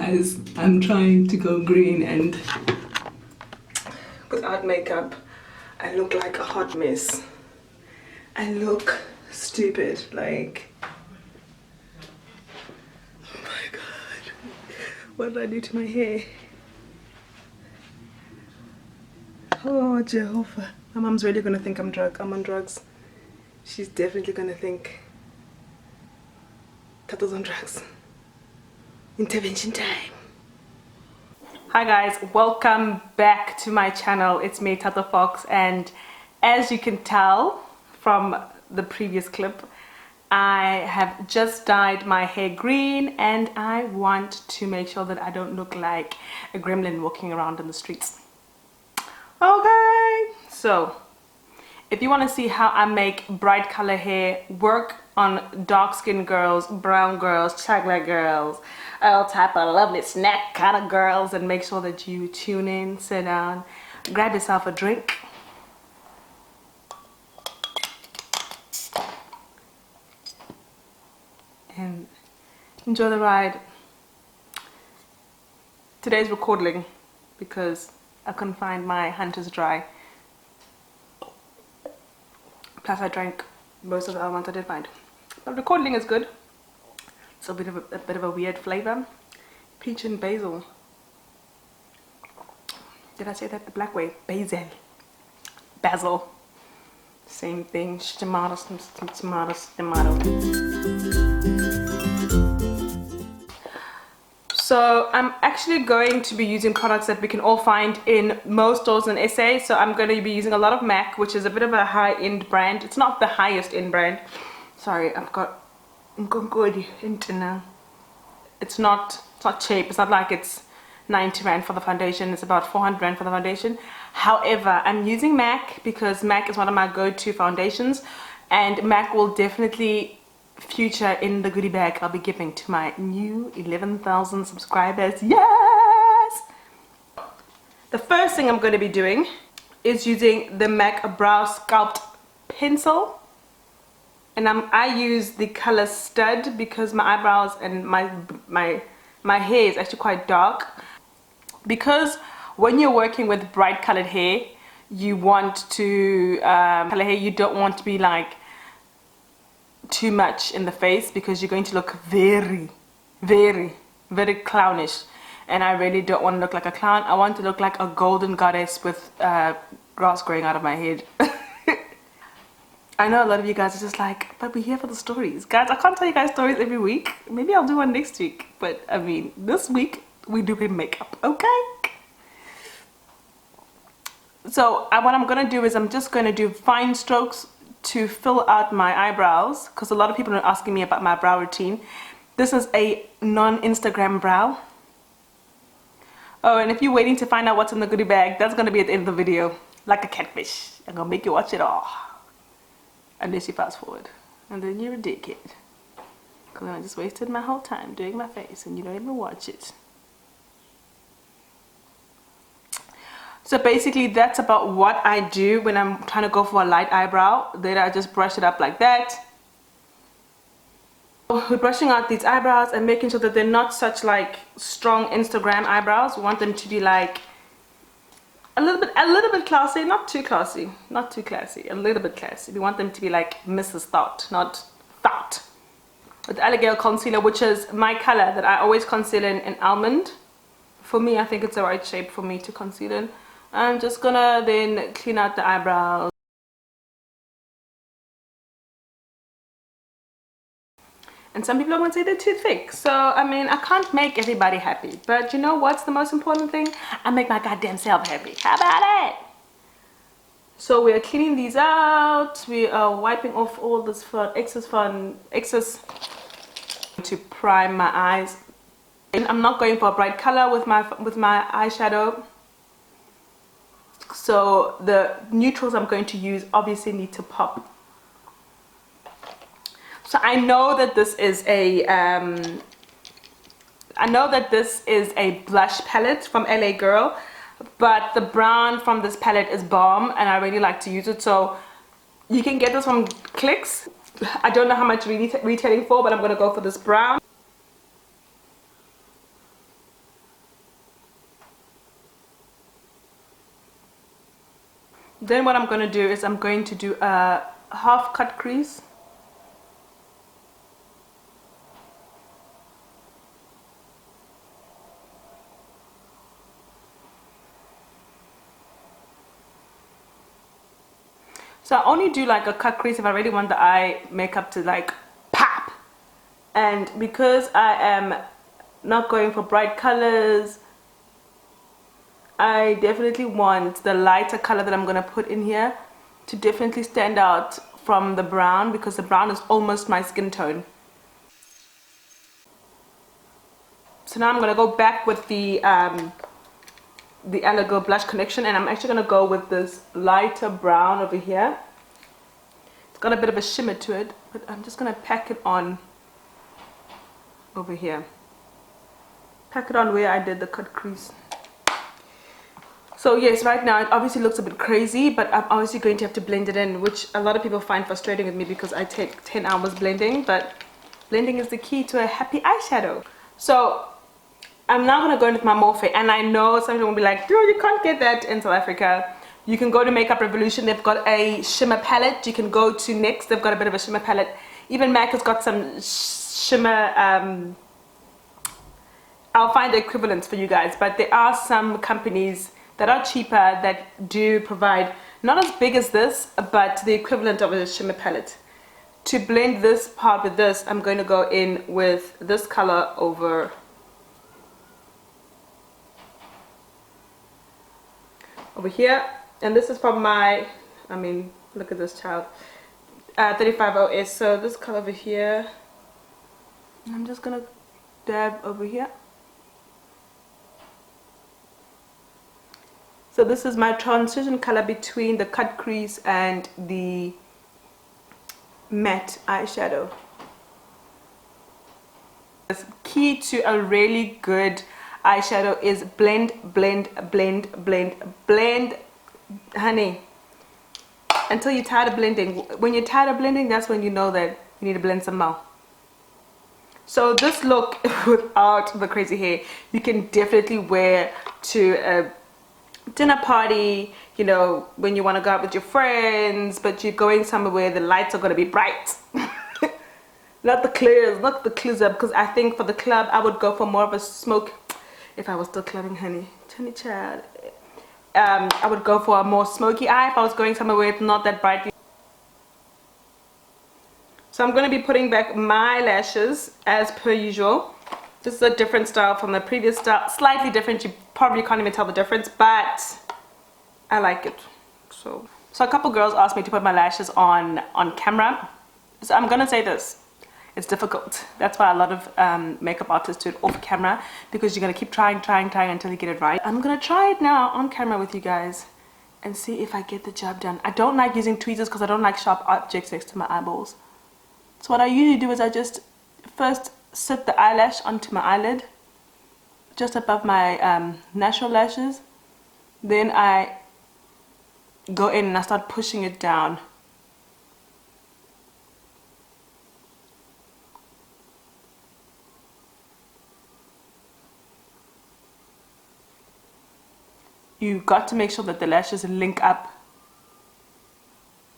guys, I'm trying to go green, and without makeup I look like a hot mess. I look stupid, like, oh my god, what did I do to my hair? Oh Jehovah, my mom's really gonna think I'm on drugs. She's definitely gonna think Tato's on drugs. Intervention time. Hi guys, welcome back to my channel. It's me, Thatofox, and as you can tell from the previous clip, I have just dyed my hair green and I want to make sure that I don't look like a gremlin walking around in the streets. Okay, so if you want to see how I make bright color hair work on dark skinned girls, brown girls, chocolate girls, all type of lovely snack kind of girls, and make sure that you tune in, sit down, grab yourself a drink, and enjoy the ride. Today's recording because I couldn't find my Hunter's Dry. Plus I drank most of the other ones I did find. But recording is good. It's a bit of a weird flavor. Peach and basil. Did I say that the black way? Basil. Basil. Same thing. Tomatoes. So I'm actually going to be using products that we can all find in most stores in SA. So I'm going to be using a lot of MAC, which is a bit of a high-end brand. It's not the highest end brand. Sorry, I'm good into now. It's not cheap. It's not like it's 90 rand for the foundation. It's about 400 rand for the foundation. However, I'm using MAC because MAC is one of my go-to foundations, and MAC will definitely feature in the goodie bag I'll be giving to my new 11,000 subscribers. Yes! The first thing I'm going to be doing is using the MAC Brow Sculpt pencil, and I use the color Stud because my eyebrows and my hair is actually quite dark. Because when you're working with bright colored hair, you want to color hair, you don't want to be like too much in the face because you're going to look very clownish, and I really don't want to look like a clown. I want to look like a golden goddess with grass growing out of my head. I know a lot of you guys are just like, but we're here for the stories. Guys, I can't tell you guys stories every week. Maybe I'll do one next week, but I mean, this week we do makeup, okay? So what I'm gonna do is I'm just gonna do fine strokes to fill out my eyebrows, because a lot of people are asking me about my brow routine. This is a non-Instagram brow. Oh, and if you're waiting to find out what's in the goodie bag, that's gonna be at the end of the video, like a catfish. I'm gonna make you watch it all, unless you fast forward, and then you're a dickhead, because I just wasted my whole time doing my face and you don't even watch it. So basically that's about what I do when I'm trying to go for a light eyebrow. Then I just brush it up like that. We're brushing out these eyebrows and making sure that they're not such like strong Instagram eyebrows. We want them to be like a little bit classy, not too classy, a little bit classy. We want them to be like Mrs. Thought, not Thought. With Alligator concealer, which is my color that I always conceal in almond. For me, I think it's the right shape for me to conceal in. I'm just gonna then clean out the eyebrows. And some people are gonna say they're too thick. So, I mean, I can't make everybody happy. But you know what's the most important thing? I make my goddamn self happy. How about it? So we are cleaning these out. We are wiping off all this excess to prime my eyes. And I'm not going for a bright color with my eyeshadow. So the neutrals I'm going to use obviously need to pop. So I know that this is a blush palette from LA Girl, but the brown from this palette is bomb and I really like to use it. So you can get this from Clicks. I don't know how much retailing for, but I'm gonna go for this brown. Then what I'm going to do is I'm going to do a half cut crease. So I only do like a cut crease if I really want the eye makeup to like pop. And because I am not going for bright colors, I definitely want the lighter color that I'm going to put in here to definitely stand out from the brown, because the brown is almost my skin tone. So now I'm going to go back with the Aloe blush connection, and I'm actually going to go with this lighter brown over here. It's got a bit of a shimmer to it, but I'm just going to pack it on over here. Pack it on where I did the cut crease. So yes, right now it obviously looks a bit crazy, but I'm obviously going to have to blend it in, which a lot of people find frustrating with me because I take 10 hours blending, but blending is the key to a happy eyeshadow. So I'm now going to go in with my Morphe, and I know some people will be like, dude, you can't get that in South Africa. You can go to Makeup Revolution, they've got a shimmer palette. You can go to Nyx, they've got a bit of a shimmer palette. Even MAC has got some shimmer, I'll find the equivalents for you guys, but there are some companies that are cheaper that do provide, not as big as this, but the equivalent of a shimmer palette. To blend this part with this, I'm going to go in with this color over here, and this is from my, I mean, look at this child, 350S. So this color over here, I'm just gonna dab over here. So this is my transition color between the cut crease and the matte eyeshadow. The key to a really good eyeshadow is blend, blend, blend, blend, blend, honey, until you're tired of blending. When you're tired of blending, that's when you know that you need to blend some more. So this look without the crazy hair, you can definitely wear to a dinner party, you know, when you want to go out with your friends, but you're going somewhere where the lights are going to be bright. Not the clears up, because I think for the club I would go for more of a smoke. If I was still clubbing, honey child, I would go for a more smoky eye if I was going somewhere where it's not that bright. So I'm going to be putting back my lashes as per usual. This is a different style from the previous style, slightly different. You probably can't even tell the difference, but I like it. So a couple girls asked me to put my lashes on camera. So I'm gonna say this, it's difficult. That's why a lot of makeup artists do it off camera, because you're gonna keep trying until you get it right. I'm gonna try it now on camera with you guys and see if I get the job done. I don't like using tweezers because I don't like sharp objects next to my eyeballs. So what I usually do is I just first sit the eyelash onto my eyelid, just above my natural lashes. Then I go in and I start pushing it down. You've got to make sure that the lashes link up,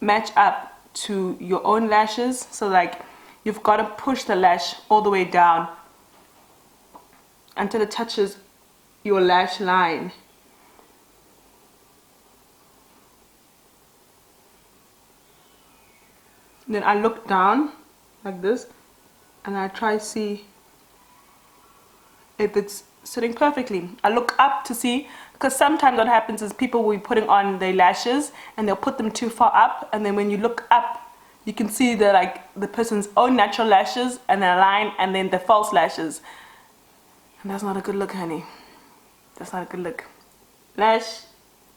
match up to your own lashes. So like, you've got to push the lash all the way down until it touches your lash line. Then I look down like this and I try to see if it's sitting perfectly. I look up to see, because sometimes what happens is people will be putting on their lashes and they'll put them too far up, and then when you look up you can see the person's own natural lashes and their line, and then the false lashes, and that's not a good look, honey. That's not a good look. Lash,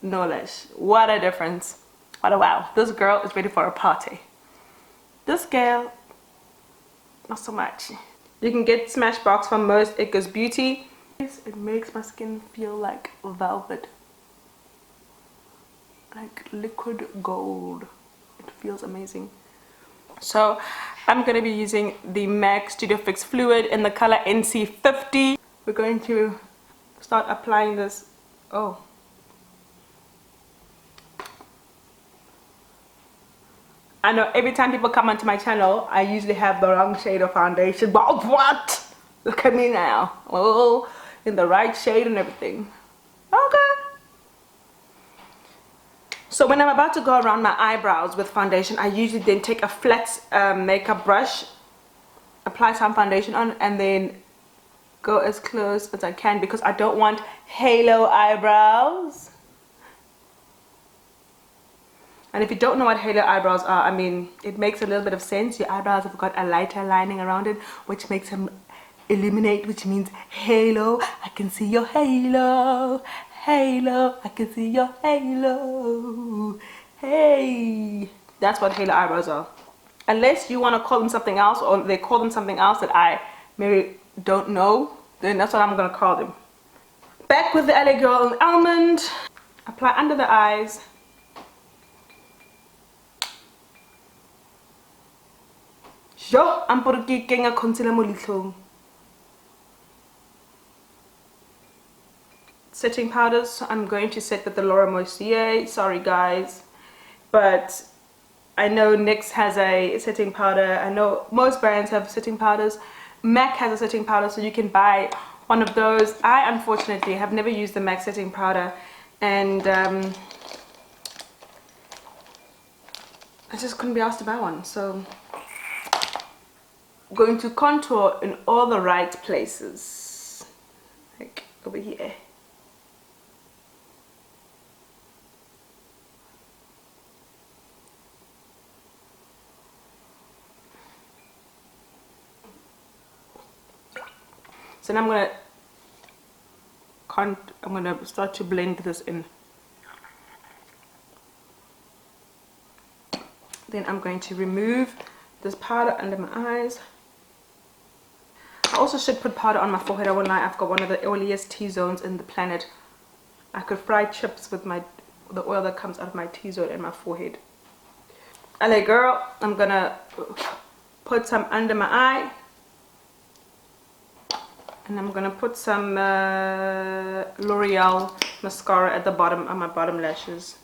no lash. What a difference. What a wow. This girl is ready for a party. This girl, not so much. You can get Smashbox from most. It goes beauty. It makes my skin feel like velvet, like liquid gold. It feels amazing. So I'm going to be using the MAC Studio Fix Fluid in the color NC50. We're going to start applying this. Oh, I know every time people come onto my channel, I usually have the wrong shade of foundation. But what? Look at me now. Oh, in the right shade and everything. Okay. So when I'm about to go around my eyebrows with foundation, I usually then take a flat makeup brush, apply some foundation on, and then go as close as I can because I don't want halo eyebrows. And if you don't know what halo eyebrows are, I mean, it makes a little bit of sense. Your eyebrows have got a lighter lining around it, which makes them illuminate, which means halo. I can see your halo. Halo, I can see your halo. Hey, that's what halo eyebrows are. Unless you want to call them something else, or they call them something else that I maybe don't know, then that's what I'm gonna call them. Back with the LA Girl Almond. Apply under the eyes. Yo, I'm putting a concealer mo litlong. Setting powders, so I'm going to set with the Laura Mercier. Sorry guys, but I know NYX has a setting powder. I know most brands have setting powders. MAC has a setting powder, so you can buy one of those. I unfortunately have never used the MAC setting powder, and I just couldn't be asked to buy one. So I'm going to contour in all the right places, like over here. So now I'm gonna start to blend this in. Then I'm going to remove this powder under my eyes. I also should put powder on my forehead. I won't lie, I've got one of the oiliest T-zones in the planet. I could fry chips with the oil that comes out of my T-zone and my forehead. LA Girl, I'm gonna put some under my eye. And I'm gonna put some L'Oreal mascara at the bottom of my bottom lashes.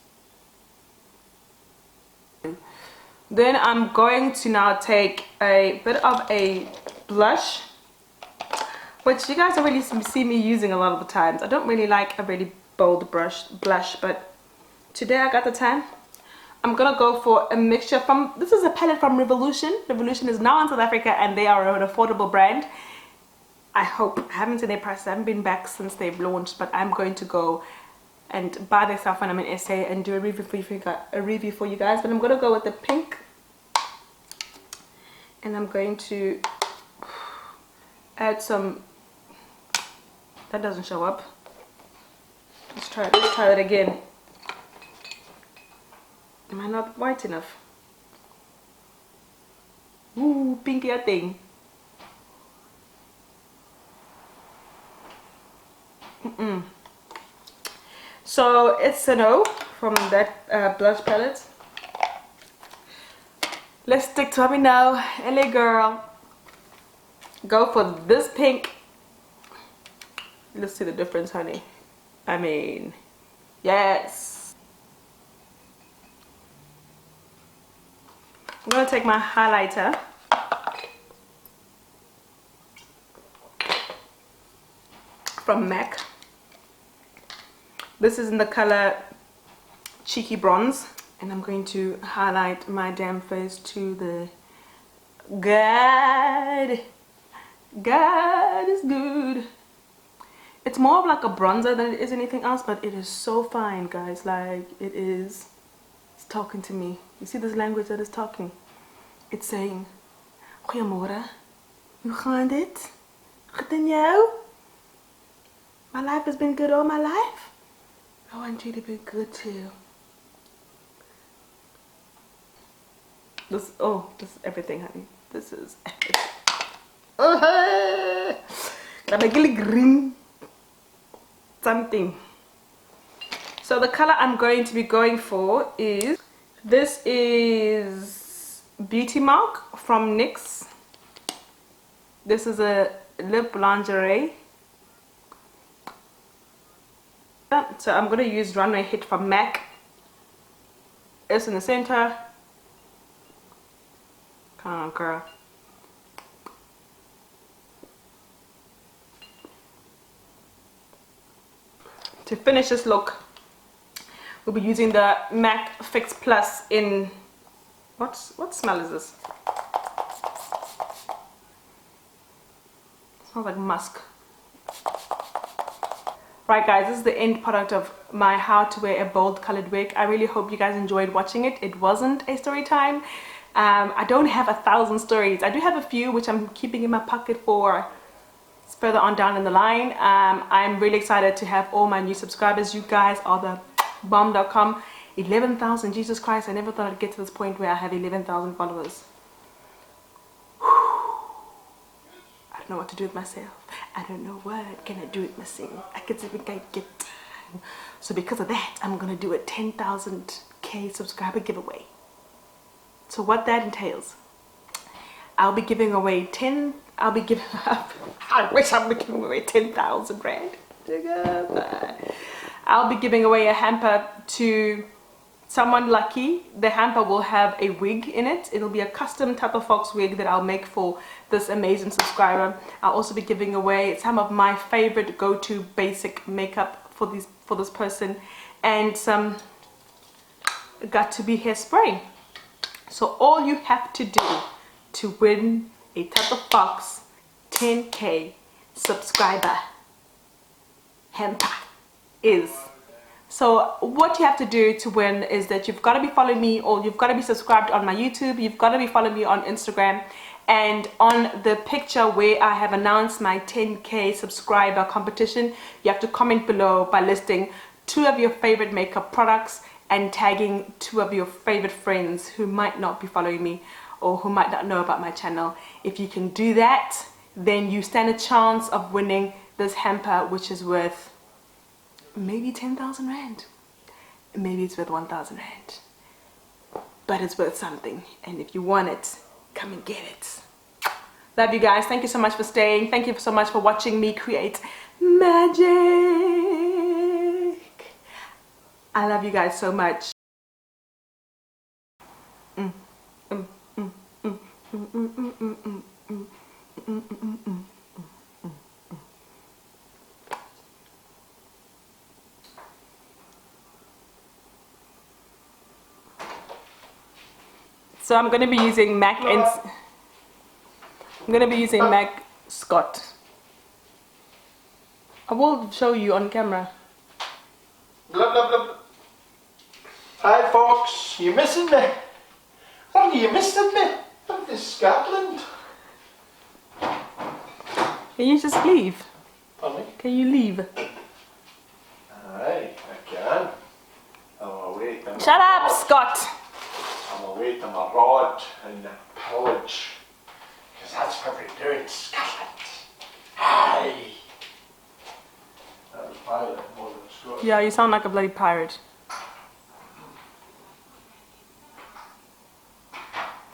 Then I'm going to now take a bit of a blush, which you guys don't really see me using a lot of the times. I don't really like a really bold blush, but today I got the time. I'm gonna go for a mixture from, this is a palette from Revolution. Revolution is now in South Africa and they are an affordable brand. I hope. I haven't seen their prices. I haven't been back since they've launched, but I'm going to go and buy their stuff when I'm in SA and do a review for you guys. But I'm going to go with the pink, and I'm going to add some. That doesn't show up. Let's try it again. Am I not white enough? Ooh, pinky thing. So it's a no from that blush palette. Let's stick to what we know. LA Girl, go for this pink. Let's see the difference, honey. I mean, yes. I'm gonna take my highlighter from MAC. This is in the color Cheeky Bronze, and I'm going to highlight my damn face to the God is good. It's more of like a bronzer than it is anything else, but it is so fine, guys. Like, it's talking to me. You see this language that is talking? It's saying, Goeiemorgen, hoe gaan dit? Goed en jou? My life has been good all my life. I want you to be good too. This is everything, honey. This is everything. Green something. So the color I'm going to be going for is, this is Beauty Mark from NYX. This is a lip lingerie. So I'm going to use Runway Hit from MAC. It's in the center. Come on, girl. To finish this look, we'll be using the MAC Fix Plus in what smell is this? It smells like musk. Right guys, this is the end product of my how to wear a bold colored wig. I really hope you guys enjoyed watching it. It wasn't a story time. I don't have 1,000 stories. I do have a few which I'm keeping in my pocket for further on down in the line. I'm really excited to have all my new subscribers. You guys are the bomb.com. 11,000, Jesus Christ, I never thought I'd get to this point where I have 11,000 followers. I don't know what to do with myself. I don't know what can I do with myself. I can see if I get time. So because of that, I'm gonna do a 10,000k subscriber giveaway. So what that entails, I'll be giving away I wish I would be giving away 10,000 rand. I'll be giving away a hamper to someone lucky. The hamper will have a wig in it. It'll be a custom Thatofox wig that I'll make for this amazing subscriber. I'll also be giving away some of my favorite go-to basic makeup for this person, and some got to be hairspray. So all you have to do to win a Thatofox 10k subscriber hamper is, so what you have to do to win is that you've got to be following me, or you've got to be subscribed on my YouTube, you've got to be following me on Instagram, and on the picture where I have announced my 10k subscriber competition, you have to comment below by listing 2 of your favorite makeup products and tagging 2 of your favorite friends who might not be following me or who might not know about my channel. If you can do that, then you stand a chance of winning this hamper, which is worth maybe 10,000 rand. Maybe it's worth 1,000 rand. But it's worth something. And if you want it, come and get it. Love you guys. Thank you so much for staying. Thank you so much for watching me create magic. I love you guys so much. So I'm going to be using MAC and I'm going to be using MAC Scott. I will show you on camera. Blah, blah, blah. Hi folks, you missing me? Oh, you missing me? I'm in Scotland. Can you just leave? Pardon me? Can you leave? Aye, I can. I'm away to Shut up, Scott! I'm away to my rod and the pillage. Because that's what we do in Scotland. Aye. That was pirate more than Scotland. Yeah, you sound like a bloody pirate.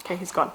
Okay, he's gone.